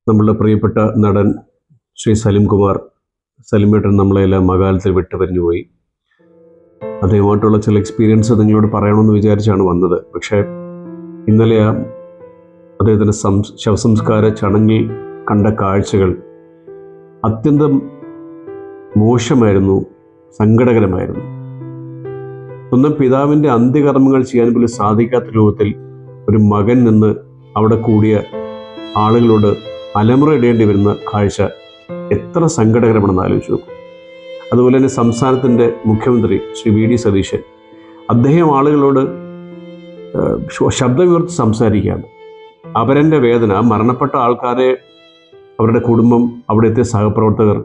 നമ്മളുടെ പ്രിയപ്പെട്ട നടൻ ശ്രീ സലിമേട്ടൻ നമ്മളെല്ലാം മകാലത്തിൽ വിട്ടുപിരിഞ്ഞു പോയി. അദ്ദേഹമായിട്ടുള്ള ചില എക്സ്പീരിയൻസ് നിങ്ങളോട് പറയണമെന്ന് വിചാരിച്ചാണ് വന്നത്. പക്ഷേ ഇന്നലെ അദ്ദേഹത്തിൻ്റെ ശവസംസ്കാര ചടങ്ങിൽ കണ്ട കാഴ്ചകൾ അത്യന്തം മോശമായിരുന്നു, സങ്കടകരമായിരുന്നു. സ്വന്തം പിതാവിൻ്റെ അന്ത്യകർമ്മങ്ങൾ ചെയ്യാൻ പോലും സാധിക്കാത്ത രൂപത്തിൽ ഒരു മകൻ നിന്ന് അവിടെ കൂടിയ ആളുകളോട് അലമുറയിടേണ്ടി വരുന്ന കാഴ്ച എത്ര സങ്കടകരമാണെന്ന് ആലോചിച്ചു നോക്കും. അതുപോലെ തന്നെ സംസ്ഥാനത്തിൻ്റെ മുഖ്യമന്ത്രി ശ്രീ വി ഡി സതീശൻ, അദ്ദേഹം ആളുകളോട് ശബ്ദമുയർത്തി സംസാരിക്കുകയാണ്. അവരെൻ്റെ വേദന, മരണപ്പെട്ട ആൾക്കാരെ, അവരുടെ കുടുംബം, അവിടെ എത്തിയ സഹപ്രവർത്തകർ,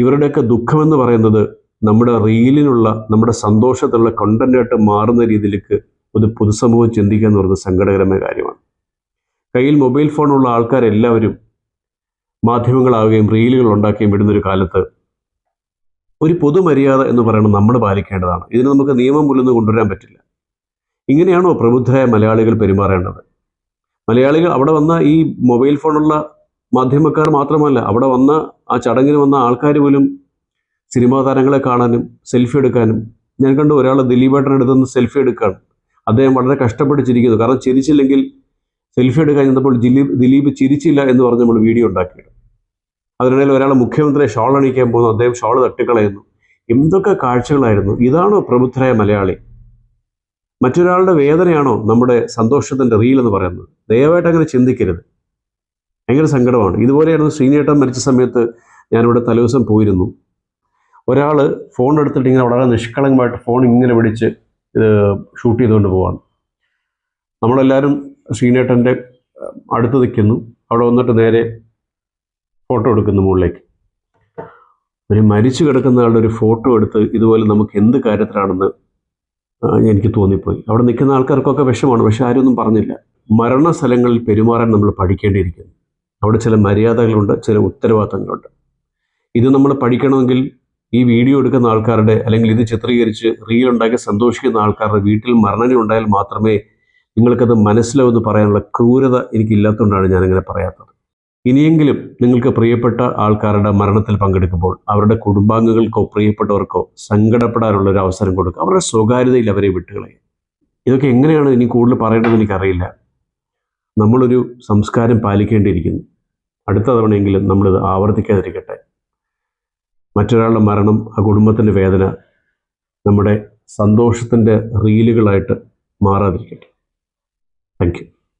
ഇവരുടെയൊക്കെ ദുഃഖമെന്ന് പറയുന്നത് നമ്മുടെ റീലിനുള്ള, നമ്മുടെ സന്തോഷത്തിലുള്ള കണ്ടന്റായിട്ട് മാറുന്ന രീതിയിലേക്ക് ഒരു പൊതുസമൂഹം ചിന്തിക്കുക എന്ന് പറയുന്നത് സങ്കടകരമായ കാര്യമാണ്. കയ്യിൽ മൊബൈൽ ഫോണുള്ള ആൾക്കാരെല്ലാവരും മാധ്യമങ്ങളാവുകയും റീലുകൾ ഉണ്ടാക്കുകയും വിടുന്നൊരു കാലത്ത് ഒരു പൊതുമര്യാദ എന്ന് പറയുന്നത് നമ്മൾ പാലിക്കേണ്ടതാണ്. ഇതിന് നമുക്ക് നിയമം പോലൊന്നും കൊണ്ടുവരാൻ പറ്റില്ല. ഇങ്ങനെയാണോ പ്രബുദ്ധരായ മലയാളികൾ പെരുമാറേണ്ടത്? മലയാളികൾ അവിടെ വന്ന ഈ മൊബൈൽ ഫോണുള്ള മാധ്യമക്കാർ മാത്രമല്ല, അവിടെ വന്ന ആ ചടങ്ങിന് വന്ന ആൾക്കാർ പോലും സിനിമാ താരങ്ങളെ കാണാനും സെൽഫി എടുക്കാനും, ഞാൻ കണ്ടു ഒരാൾ ദിലീപേട്ടൻ്റെ അടുത്തുനിന്ന് സെൽഫി എടുക്കുകയാണ്. അദ്ദേഹം വളരെ കഷ്ടപ്പെട്ട് ചിരിക്കുന്നു. കാരണം ചിരിച്ചില്ലെങ്കിൽ സെൽഫി എടുക്കാൻ ചെന്നപ്പോൾ ദിലീപ് ചിരിച്ചില്ല എന്ന് പറഞ്ഞ് നമ്മൾ വീഡിയോ ഉണ്ടാക്കിയത്. അതിനിടയിൽ ഒരാൾ മുഖ്യമന്ത്രിയെ ഷോൾ അണിയിക്കാൻ പോകുന്നു, അദ്ദേഹം ഷോൾ തട്ടിക്കളയുന്നു. എന്തൊക്കെ കാഴ്ചകളായിരുന്നു! ഇതാണോ പ്രബുദ്ധരായ മലയാളി? മറ്റൊരാളുടെ വേദനയാണോ നമ്മുടെ സന്തോഷത്തിൻ്റെ റീൽ എന്ന് പറയുന്നത്? ദയവായിട്ട് അങ്ങനെ ചിന്തിക്കരുത്. ഭയങ്കര സങ്കടമാണ്. ഇതുപോലെയായിരുന്നു ശ്രീനേട്ടൻ മരിച്ച സമയത്ത് ഞാനിവിടെ തലേദിവസം പോയിരുന്നു. ഒരാൾ ഫോൺ എടുത്തിട്ട് ഇങ്ങനെ വളരെ നിഷ്കളങ്കമായിട്ട് ഫോൺ ഇങ്ങനെ പിടിച്ച് ഷൂട്ട് ചെയ്തുകൊണ്ട് പോവാണ്. നമ്മളെല്ലാവരും ശ്രീനേട്ടൻ്റെ അടുത്ത് നിൽക്കുന്നു. അവിടെ വന്നിട്ട് നേരെ ഫോട്ടോ എടുക്കുന്നു മുകളിലേക്ക്. ഒരു മരിച്ചു കിടക്കുന്ന ആളുടെ ഒരു ഫോട്ടോ എടുത്ത് ഇതുപോലെ നമുക്ക് എന്ത് കാര്യത്തിലാണെന്ന് എനിക്ക് തോന്നിപ്പോയി. അവിടെ നിൽക്കുന്ന ആൾക്കാർക്കൊക്കെ വിഷമാണ്, പക്ഷെ ആരൊന്നും പറഞ്ഞില്ല. മരണസ്ഥലങ്ങളിൽ പെരുമാറാൻ നമ്മൾ പഠിക്കേണ്ടിയിരിക്കുന്നു. അവിടെ ചില മര്യാദകളുണ്ട്, ചില ഉത്തരവാദിത്തങ്ങളുണ്ട്. ഇത് നമ്മൾ പഠിക്കണമെങ്കിൽ ഈ വീഡിയോ എടുക്കുന്ന ആൾക്കാരുടെ, അല്ലെങ്കിൽ ഇത് ചിത്രീകരിച്ച് റീൽ ഉണ്ടാക്കി സന്തോഷിക്കുന്ന ആൾക്കാരുടെ വീട്ടിൽ മരണം ഉണ്ടായാൽ മാത്രമേ നിങ്ങൾക്കത് മനസ്സിലാവുമെന്ന് പറയാനുള്ള ക്രൂരത എനിക്കില്ലാത്തതുകൊണ്ടാണ് ഞാനങ്ങനെ പറയാത്തത്. ഇനിയെങ്കിലും നിങ്ങൾക്ക് പ്രിയപ്പെട്ട ആൾക്കാരുടെ മരണത്തിൽ പങ്കെടുക്കുമ്പോൾ അവരുടെ കുടുംബാംഗങ്ങൾക്കോ പ്രിയപ്പെട്ടവർക്കോ സങ്കടപ്പെടാനുള്ളൊരു അവസരം കൊടുക്കുക. അവരുടെ സ്വകാര്യതയിൽ അവരെ വിട്ടുകളയുക. ഇതൊക്കെ എങ്ങനെയാണ് ഇനി കൂടുതൽ പറയേണ്ടതെന്ന് എനിക്കറിയില്ല. നമ്മളൊരു സംസ്കാരം പാലിക്കേണ്ടിയിരിക്കുന്നു. അടുത്ത തവണയെങ്കിലും നമ്മളിത് ആവർത്തിക്കാതിരിക്കട്ടെ. മറ്റൊരാളുടെ മരണം, ആ കുടുംബത്തിൻ്റെ വേദന നമ്മുടെ സന്തോഷത്തിൻ്റെ റീലുകളായിട്ട് മാറാതിരിക്കട്ടെ. Thank you.